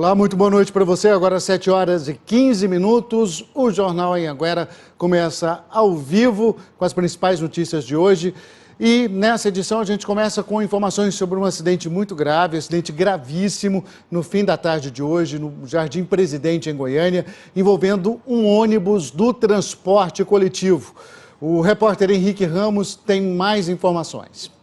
Olá, muito boa noite para você. Agora 7 horas e 15 minutos. O Jornal Anhanguera começa ao vivo com as principais notícias de hoje. E nessa edição a gente começa com informações sobre um acidente muito grave, acidente gravíssimo no fim da tarde de hoje no Jardim Presidente, em Goiânia, envolvendo um ônibus do transporte coletivo. O repórter Henrique Ramos tem mais informações.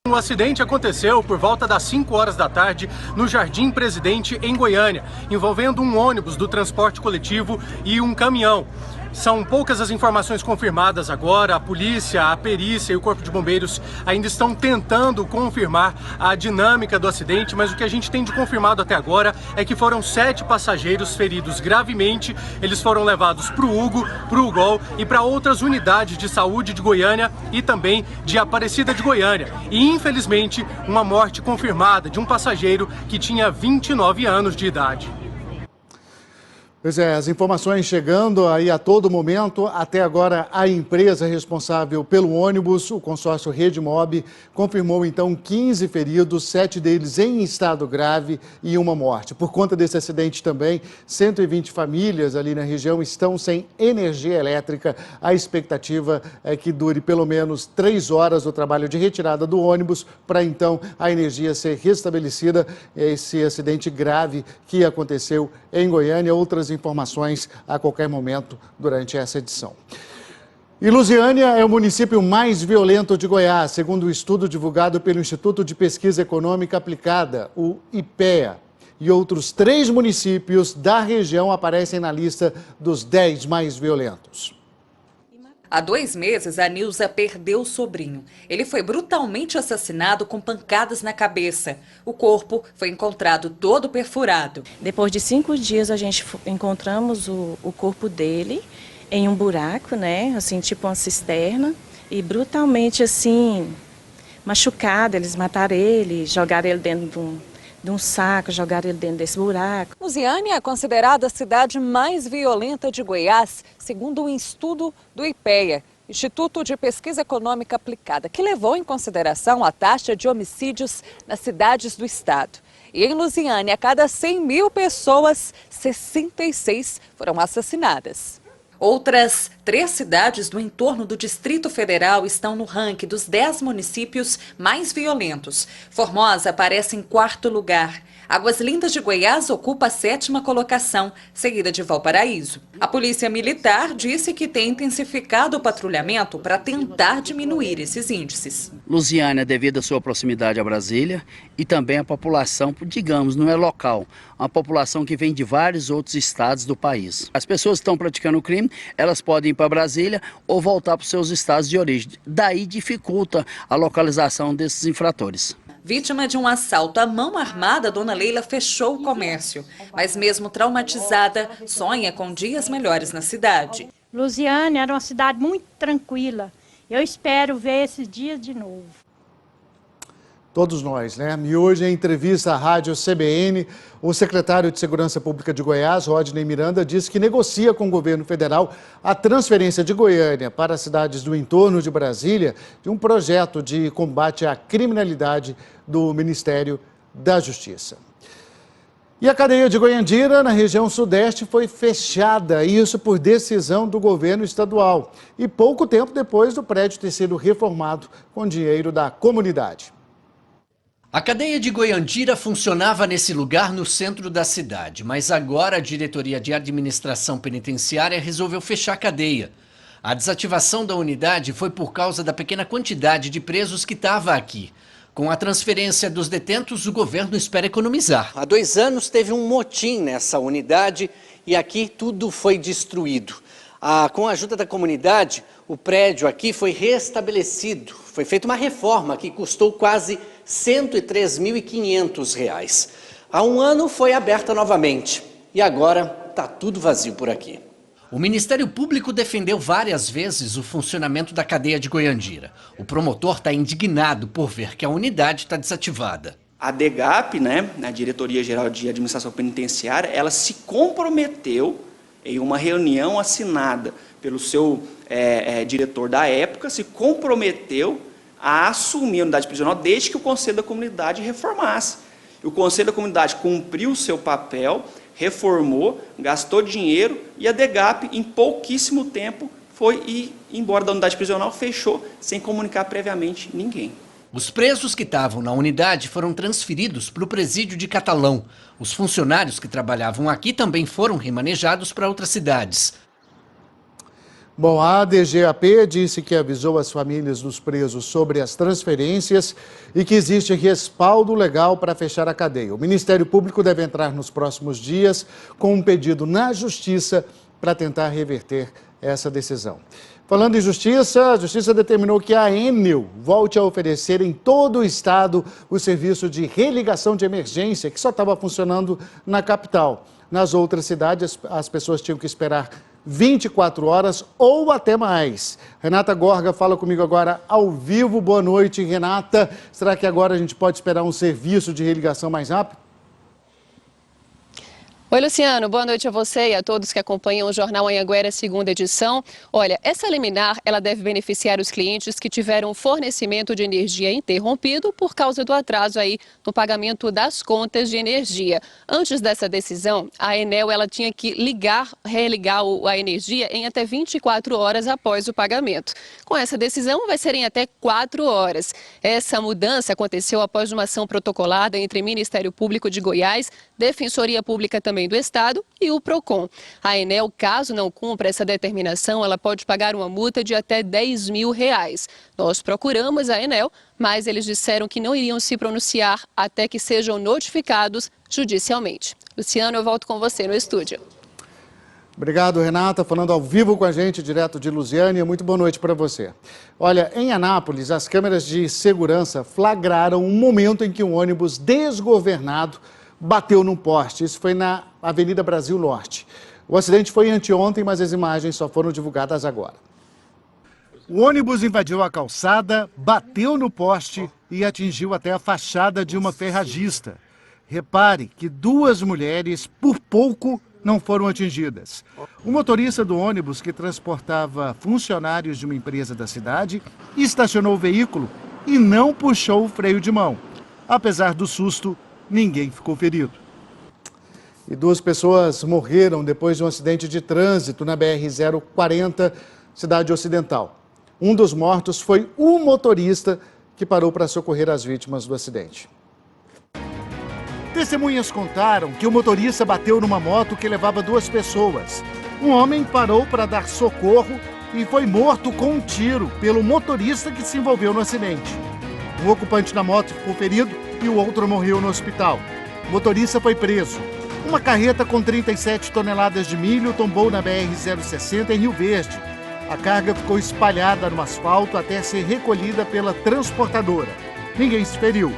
O acidente aconteceu por volta das 5 horas da tarde no Jardim Presidente, em Goiânia, envolvendo um ônibus do transporte coletivo e um caminhão. São poucas as informações confirmadas agora. A polícia, a perícia e o Corpo de Bombeiros ainda estão tentando confirmar a dinâmica do acidente, mas o que a gente tem de confirmado até agora é que foram 7 passageiros feridos gravemente. Eles foram levados para o Hugo, para o UGOL e para outras unidades de saúde de Goiânia e também de Aparecida de Goiânia. E, infelizmente, uma morte confirmada de um passageiro que tinha 29 anos de idade. Pois é, as informações chegando aí a todo momento. Até agora, a empresa responsável pelo ônibus, o consórcio Redmob, confirmou então 15 feridos, 7 deles em estado grave e uma morte. Por conta desse acidente também, 120 famílias ali na região estão sem energia elétrica. A expectativa é que dure pelo menos 3 horas o trabalho de retirada do ônibus para então a energia ser restabelecida. Esse acidente grave que aconteceu em Goiânia. Outras informações a qualquer momento durante essa edição. E Lusiânia é o município mais violento de Goiás, segundo o estudo divulgado pelo Instituto de Pesquisa Econômica Aplicada, o IPEA. E outros 3 municípios da região aparecem na lista dos 10 mais violentos. Há 2 meses, a Nilza perdeu o sobrinho. Ele foi brutalmente assassinado com pancadas na cabeça. O corpo foi encontrado todo perfurado. Depois de 5 dias, a gente encontramos o corpo dele em um buraco, né? Assim, tipo uma cisterna. E brutalmente, assim, machucado. Eles mataram ele, jogaram ele dentro de um saco, jogaram ele dentro desse buraco. Lusiânia é considerada a cidade mais violenta de Goiás, segundo um estudo do IPEA, Instituto de Pesquisa Econômica Aplicada, que levou em consideração a taxa de homicídios nas cidades do estado. E em Lusiânia, a cada 100 mil pessoas, 66 foram assassinadas. Outras 3 cidades do entorno do Distrito Federal estão no ranking dos 10 municípios mais violentos. Formosa aparece em 4º lugar. Águas Lindas de Goiás ocupa a 7ª colocação, seguida de Valparaíso. A Polícia Militar disse que tem intensificado o patrulhamento para tentar diminuir esses índices. Lusiânia, devido à sua proximidade a Brasília, e também a população, digamos, não é local, uma população que vem de vários outros estados do país. As pessoas que estão praticando o crime, elas podem ir para Brasília ou voltar para os seus estados de origem. Daí dificulta a localização desses infratores. Vítima de um assalto à mão armada, Dona Leila fechou o comércio. Mas mesmo traumatizada, sonha com dias melhores na cidade. Lusiânia era uma cidade muito tranquila. Eu espero ver esses dias de novo. Todos nós, né? E hoje, em entrevista à rádio CBN, o secretário de Segurança Pública de Goiás, Rodney Miranda, disse que negocia com o governo federal a transferência de Goiânia para as cidades do entorno de Brasília de um projeto de combate à criminalidade do Ministério da Justiça. E a cadeia de Goiandira, na região sudeste, foi fechada, isso por decisão do governo estadual. E pouco tempo depois do prédio ter sido reformado com dinheiro da comunidade. A cadeia de Goiandira funcionava nesse lugar no centro da cidade, mas agora a Diretoria de Administração Penitenciária resolveu fechar a cadeia. A desativação da unidade foi por causa da pequena quantidade de presos que estava aqui. Com a transferência dos detentos, o governo espera economizar. Há 2 anos teve um motim nessa unidade e aqui tudo foi destruído. Com a ajuda da comunidade, o prédio aqui foi restabelecido. Foi feita uma reforma que custou quase R$ 103.500. Há 1 ano foi aberta novamente e agora está tudo vazio por aqui. O Ministério Público defendeu várias vezes o funcionamento da cadeia de Goiandira. O promotor está indignado por ver que a unidade está desativada. A DGAP, né, a Diretoria Geral de Administração Penitenciária, ela se comprometeu em uma reunião assinada pelo seu diretor da época, se comprometeu a assumir a unidade prisional desde que o Conselho da Comunidade reformasse. O Conselho da Comunidade cumpriu o seu papel, reformou, gastou dinheiro e a DEGAP, em pouquíssimo tempo, foi embora da unidade prisional, fechou, sem comunicar previamente ninguém. Os presos que estavam na unidade foram transferidos para o presídio de Catalão. Os funcionários que trabalhavam aqui também foram remanejados para outras cidades. Bom, a DGAP disse que avisou as famílias dos presos sobre as transferências e que existe respaldo legal para fechar a cadeia. O Ministério Público deve entrar nos próximos dias com um pedido na Justiça para tentar reverter essa decisão. Falando em justiça, a Justiça determinou que a Enel volte a oferecer em todo o estado o serviço de religação de emergência, que só estava funcionando na capital. Nas outras cidades, as pessoas tinham que esperar 24 horas ou até mais. Renata Gorga fala comigo agora ao vivo. Boa noite, Renata. Será que agora a gente pode esperar um serviço de religação mais rápido? Oi, Luciano. Boa noite a você e a todos que acompanham o Jornal Anhanguera, segunda edição. Olha, essa liminar, ela deve beneficiar os clientes que tiveram fornecimento de energia interrompido por causa do atraso aí no pagamento das contas de energia. Antes dessa decisão, a Enel, ela tinha que religar a energia em até 24 horas após o pagamento. Com essa decisão, vai ser em até 4 horas. Essa mudança aconteceu após uma ação protocolada entre Ministério Público de Goiás, Defensoria Pública também do Estado e o PROCON. A Enel, caso não cumpra essa determinação, ela pode pagar uma multa de até R$10 mil. Nós procuramos a Enel, mas eles disseram que não iriam se pronunciar até que sejam notificados judicialmente. Luciano, eu volto com você no estúdio. Obrigado, Renata, falando ao vivo com a gente, direto de Lusiânia. Muito boa noite para você. Olha, em Anápolis, as câmeras de segurança flagraram um momento em que um ônibus desgovernado bateu num poste. Isso foi na Avenida Brasil Norte. O acidente foi anteontem, mas as imagens só foram divulgadas agora. O ônibus invadiu a calçada, bateu no poste e atingiu até a fachada de uma ferragista. Repare que 2 mulheres, por pouco, não foram atingidas. O motorista do ônibus, que transportava funcionários de uma empresa da cidade, estacionou o veículo e não puxou o freio de mão. Apesar do susto, ninguém ficou ferido. E 2 pessoas morreram depois de um acidente de trânsito na BR-040, cidade ocidental. Um dos mortos foi o motorista que parou para socorrer as vítimas do acidente. Testemunhas contaram que o motorista bateu numa moto que levava 2 pessoas. Um homem parou para dar socorro e foi morto com um tiro pelo motorista que se envolveu no acidente. Um ocupante da moto ficou ferido e o outro morreu no hospital. O motorista foi preso. Uma carreta com 37 toneladas de milho tombou na BR-060 em Rio Verde. A carga ficou espalhada no asfalto até ser recolhida pela transportadora. Ninguém se feriu.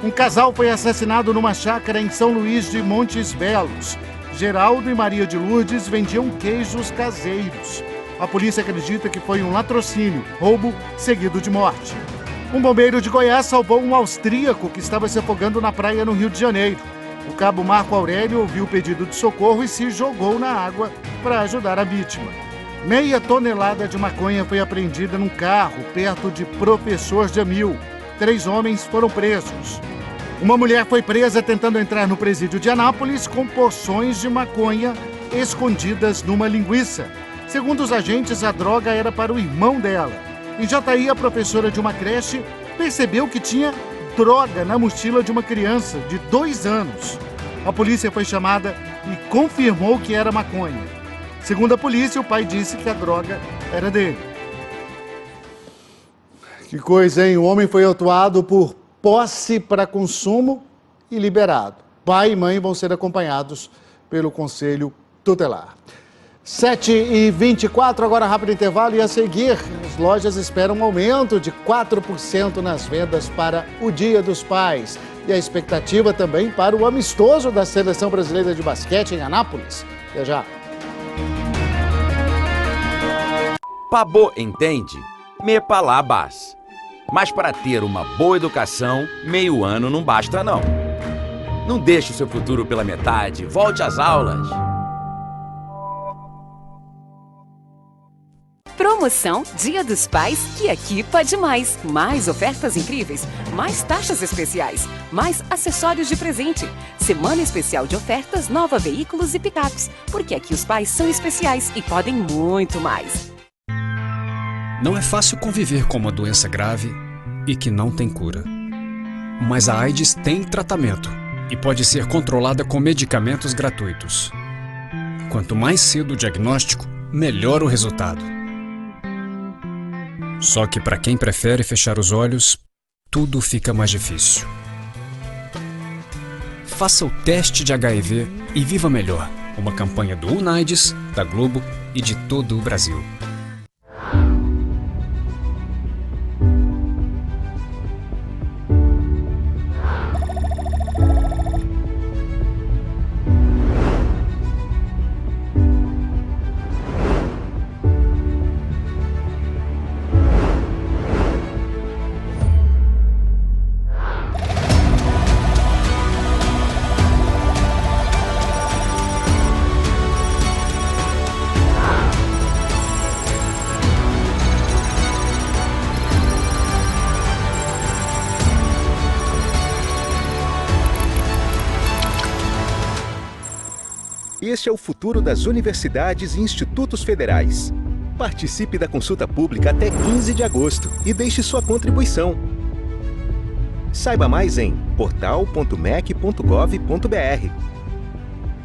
Um casal foi assassinado numa chácara em São Luís de Montes Belos. Geraldo e Maria de Lourdes vendiam queijos caseiros. A polícia acredita que foi um latrocínio, roubo seguido de morte. Um bombeiro de Goiás salvou um austríaco que estava se afogando na praia no Rio de Janeiro. O cabo Marco Aurélio ouviu o pedido de socorro e se jogou na água para ajudar a vítima. Meia tonelada de maconha foi apreendida num carro perto de Professor Jamil. 3 homens foram presos. Uma mulher foi presa tentando entrar no presídio de Anápolis com porções de maconha escondidas numa linguiça. Segundo os agentes, a droga era para o irmão dela. Em Jataí, a professora de uma creche percebeu que tinha droga na mochila de uma criança de 2 anos. A polícia foi chamada e confirmou que era maconha. Segundo a polícia, o pai disse que a droga era dele. Que coisa, hein? O homem foi autuado por posse para consumo e liberado. Pai e mãe vão ser acompanhados pelo Conselho Tutelar. 7h24, agora rápido intervalo e a seguir, as lojas esperam um aumento de 4% nas vendas para o Dia dos Pais. E a expectativa também para o amistoso da Seleção Brasileira de Basquete em Anápolis. Até já. Pabô entende? Me palabas. Mas para ter uma boa educação, meio ano não basta não. Não deixe o seu futuro pela metade, volte às aulas. Promoção Dia dos Pais, que aqui pode mais. Mais ofertas incríveis, mais taxas especiais, mais acessórios de presente. Semana especial de ofertas Nova Veículos e Picapes, porque aqui os pais são especiais e podem muito mais. Não é fácil conviver com uma doença grave e que não tem cura. Mas a AIDS tem tratamento e pode ser controlada com medicamentos gratuitos. Quanto mais cedo o diagnóstico, melhor o resultado. Só que para quem prefere fechar os olhos, tudo fica mais difícil. Faça o teste de HIV e viva melhor. Uma campanha do UNAIDS, da Globo e de todo o Brasil. Este é o futuro das universidades e institutos federais. Participe da consulta pública até 15 de agosto e deixe sua contribuição. Saiba mais em portal.mec.gov.br.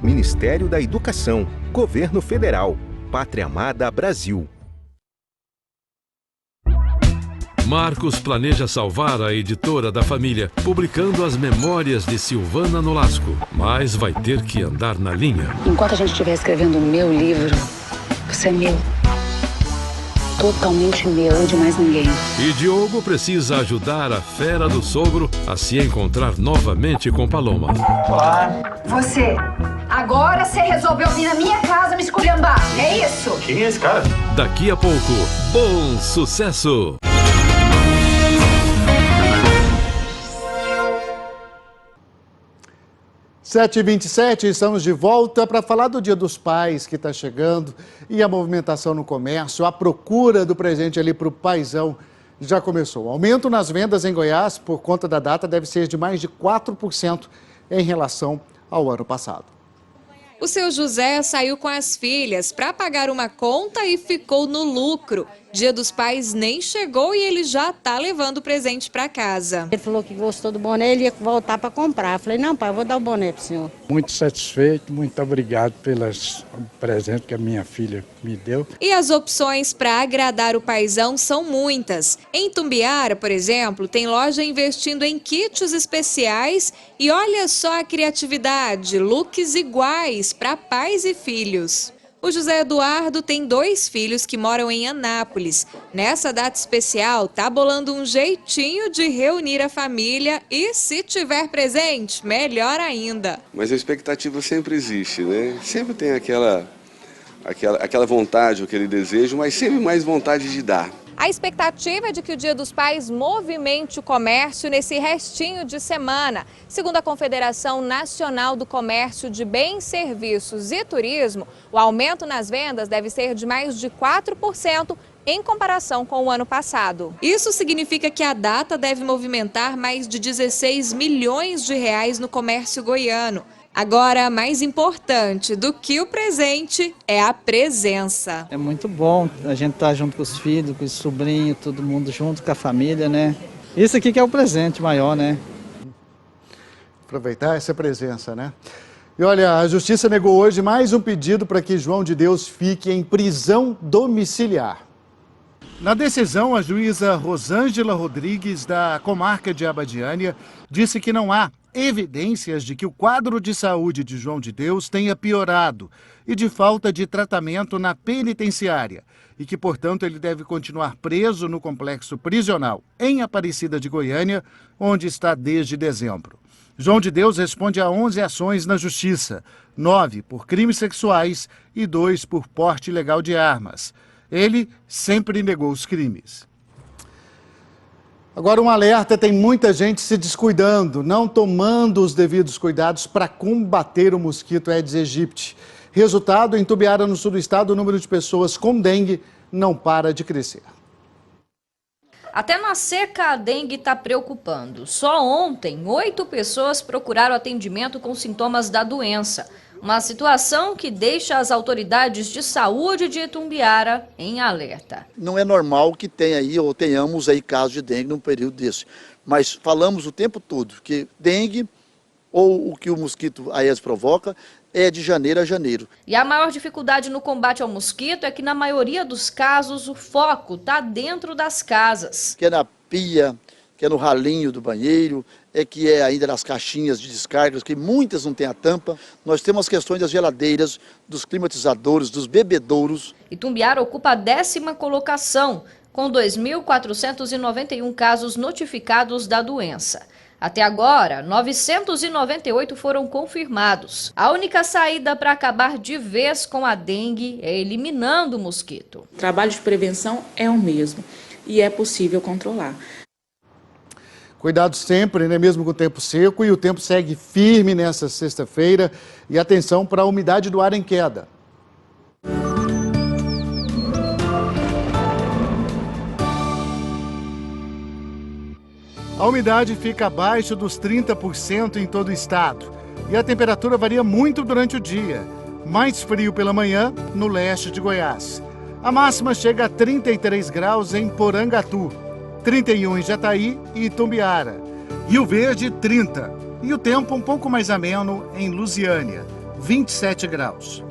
Ministério da Educação, Governo Federal, Pátria Amada Brasil. Marcos planeja salvar a editora da família, publicando as memórias de Silvana Nolasco, mas vai ter que andar na linha. Enquanto a gente estiver escrevendo o meu livro, você é meu. Totalmente meu, de mais ninguém. E Diogo precisa ajudar a fera do sogro a se encontrar novamente com Paloma. Olá. Você, agora você resolveu vir na minha casa me esculhambar, é isso? Quem é esse cara? Daqui a pouco, bom sucesso! 7h27, estamos de volta para falar do Dia dos Pais que está chegando e a movimentação no comércio, a procura do presente ali para o paizão já começou. O aumento nas vendas em Goiás por conta da data deve ser de mais de 4% em relação ao ano passado. O seu José saiu com as filhas para pagar uma conta e ficou no lucro. Dia dos Pais nem chegou e ele já está levando o presente para casa. Ele falou que gostou do boné, ele ia voltar para comprar. Eu falei, não pai, eu vou dar o boné para o senhor. Muito satisfeito, muito obrigado pelos presentes que a minha filha me deu. E as opções para agradar o paizão são muitas. Em Tumbiara, por exemplo, tem loja investindo em kits especiais e olha só a criatividade, looks iguais para pais e filhos. O José Eduardo tem 2 filhos que moram em Anápolis. Nessa data especial, tá bolando um jeitinho de reunir a família e, se tiver presente, melhor ainda. Mas a expectativa sempre existe, né? Sempre tem aquela vontade, aquele desejo, mas sempre mais vontade de dar. A expectativa é de que o Dia dos Pais movimente o comércio nesse restinho de semana. Segundo a Confederação Nacional do Comércio de Bens, Serviços e Turismo, o aumento nas vendas deve ser de mais de 4% em comparação com o ano passado. Isso significa que a data deve movimentar mais de 16 milhões de reais no comércio goiano. Agora, mais importante do que o presente é a presença. É muito bom a gente estar junto com os filhos, com os sobrinhos, todo mundo junto com a família, né? Isso aqui que é o presente maior, né? Aproveitar essa presença, né? E olha, a Justiça negou hoje mais um pedido para que João de Deus fique em prisão domiciliar. Na decisão, a juíza Rosângela Rodrigues, da comarca de Abadiânia, disse que não há evidências de que o quadro de saúde de João de Deus tenha piorado e de falta de tratamento na penitenciária e que, portanto, ele deve continuar preso no complexo prisional em Aparecida de Goiânia, onde está desde dezembro. João de Deus responde a 11 ações na Justiça, 9 por crimes sexuais e 2 por porte ilegal de armas. Ele sempre negou os crimes. Agora um alerta, tem muita gente se descuidando, não tomando os devidos cuidados para combater o mosquito Aedes aegypti. Resultado, em Itumbiara, no sul do estado, o número de pessoas com dengue não para de crescer. Até na seca, a dengue está preocupando. Só ontem, 8 pessoas procuraram atendimento com sintomas da doença. Uma situação que deixa as autoridades de saúde de Itumbiara em alerta. Não é normal que tenha aí, ou tenhamos aí casos de dengue num período desse. Mas falamos o tempo todo que dengue, ou o que o mosquito Aedes provoca, é de janeiro a janeiro. E a maior dificuldade no combate ao mosquito é que, na maioria dos casos, o foco está dentro das casas. Que é na pia, que é no ralinho do banheiro, que é ainda nas caixinhas de descargas, que muitas não têm a tampa. Nós temos as questões das geladeiras, dos climatizadores, dos bebedouros. Itumbiara ocupa a 10ª colocação, com 2.491 casos notificados da doença. Até agora, 998 foram confirmados. A única saída para acabar de vez com a dengue é eliminando o mosquito. O trabalho de prevenção é o mesmo e é possível controlar. Cuidado sempre, né? Mesmo com o tempo seco, e o tempo segue firme nessa sexta-feira. E atenção para a umidade do ar em queda. A umidade fica abaixo dos 30% em todo o estado. E a temperatura varia muito durante o dia. Mais frio pela manhã no leste de Goiás. A máxima chega a 33 graus em Porangatu, 31 em Jataí e Itumbiara. Rio Verde, 30. E o tempo um pouco mais ameno em Lusiânia, 27 graus.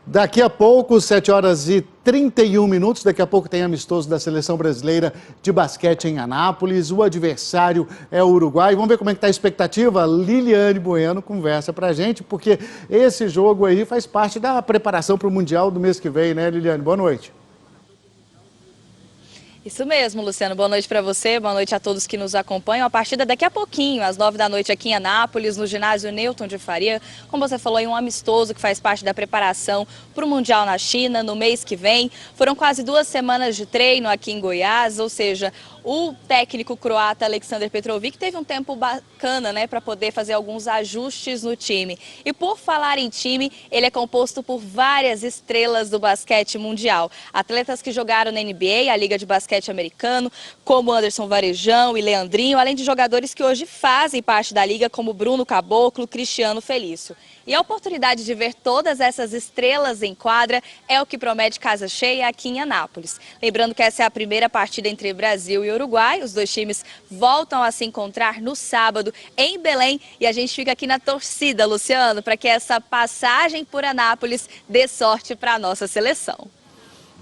Daqui a pouco, 7 horas e 31 minutos, daqui a pouco tem amistoso da Seleção Brasileira de Basquete em Anápolis. O adversário é o Uruguai. Vamos ver como é que está a expectativa? Liliane Bueno conversa pra gente, porque esse jogo aí faz parte da preparação para o Mundial do mês que vem, né, Liliane? Boa noite. Isso mesmo, Luciano. Boa noite para você, boa noite a todos que nos acompanham. A partida daqui a pouquinho, às 9 da noite aqui em Anápolis, no ginásio Newton de Faria. Como você falou, um amistoso que faz parte da preparação para o Mundial na China no mês que vem. Foram quase 2 semanas de treino aqui em Goiás, ou seja, o técnico croata Aleksandar Petrovic teve um tempo bacana, né, para poder fazer alguns ajustes no time. E por falar em time, ele é composto por várias estrelas do basquete mundial. Atletas que jogaram na NBA, a Liga de Basquete Americano, como Anderson Varejão e Leandrinho, além de jogadores que hoje fazem parte da liga, como Bruno Caboclo, Cristiano Felício. E a oportunidade de ver todas essas estrelas em quadra é o que promete casa cheia aqui em Anápolis. Lembrando que essa é a primeira partida entre Brasil e Uruguai. Os dois times voltam a se encontrar no sábado em Belém. E a gente fica aqui na torcida, Luciano, para que essa passagem por Anápolis dê sorte para a nossa seleção.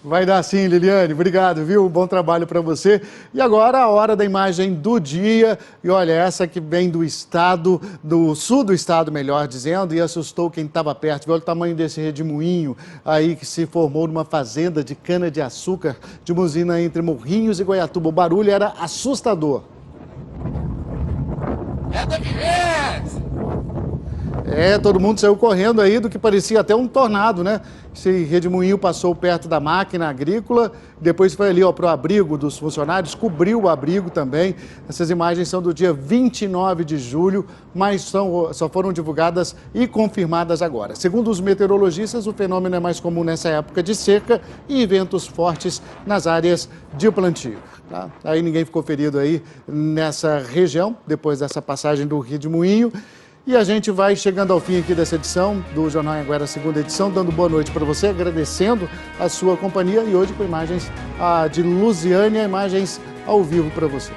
Vai dar sim, Liliane. Obrigado, viu? Bom trabalho para você. E agora a hora da imagem do dia. E olha, essa que vem do estado, do sul do estado, melhor dizendo, e assustou quem estava perto. Olha o tamanho desse redemoinho aí que se formou numa fazenda de cana-de-açúcar de uma usina entre Morrinhos e Goiatuba. O barulho era assustador. Todo mundo saiu correndo aí do que parecia até um tornado, né? Esse redemoinho passou perto da máquina agrícola, depois foi ali para o abrigo dos funcionários, cobriu o abrigo também. Essas imagens são do dia 29 de julho, mas só foram divulgadas e confirmadas agora. Segundo os meteorologistas, o fenômeno é mais comum nessa época de seca e ventos fortes nas áreas de plantio. Tá? Aí ninguém ficou ferido aí nessa região, depois dessa passagem do redemoinho. E a gente vai chegando ao fim aqui dessa edição do Jornal Anhanguera, segunda edição, dando boa noite para você, agradecendo a sua companhia e hoje com imagens de Lusiânia, imagens ao vivo para você.